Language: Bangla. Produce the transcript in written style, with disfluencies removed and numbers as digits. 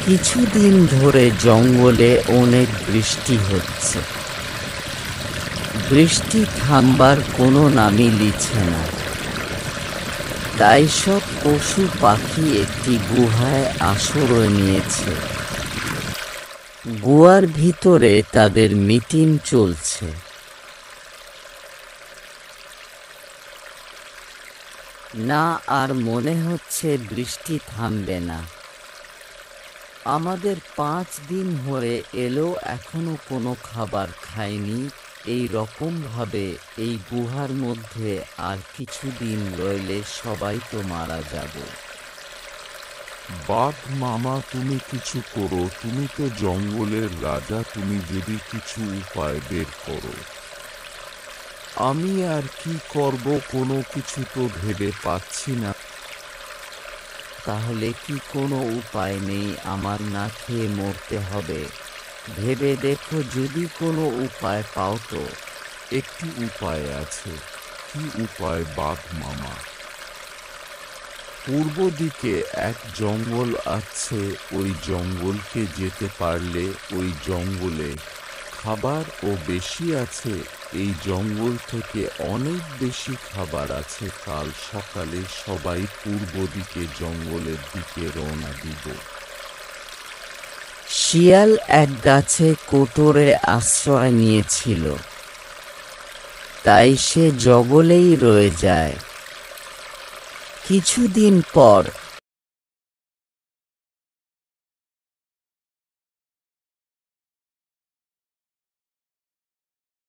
কিছুদিন ধরে জঙ্গলে অনেক বৃষ্টি হচ্ছে। বৃষ্টি থামবার কোনো নামই নিচ্ছে না। তাই সব পশু পাখি একটি গুহায় আশ্রয় নিয়েছে। গুহার ভিতরে তাদের মিটিং চলছে। না, আর মনে হচ্ছে বৃষ্টি থামবে না। আমাদের 5 দিন হয়ে এলো, এখনো কোনো খাবার খাইনি। এই রকম ভাবে এই গুহার মধ্যে আর কিছুদিন রইলে সবাই তো মারা যাব। বাঘ মামা, তুমি কিছু করো, তুমি তো জঙ্গলের রাজা, তুমি যদি কিছু উপায় বের করো। আমি আর কি করব, কোনো কিছু তো ভেবে পাচ্ছি না। তাহলে কি কোনো উপায় নেই? আমার না খেয়ে মরতে হবে। ভেবে দেখো, যদি কোনো উপায় পাও তো। একটি উপায় আছে। কি উপায় বাঘ মামা? পূর্ব দিকে এক জঙ্গল আছে, ওই জঙ্গলকে যেতে পারলে ওই জঙ্গলে খাবার ও বেশি আছে। এই জঙ্গল থেকে অনেক বেশি খাবার আছে। কাল সকালে সবাই পূর্ব দিকে জঙ্গলের দিকে রওনা দিব। শিয়াল এক গাছে কোটরে আশ্রয় নিয়েছিল, তাই সে জঙ্গলেই রয়ে যায়। কিছুদিন পর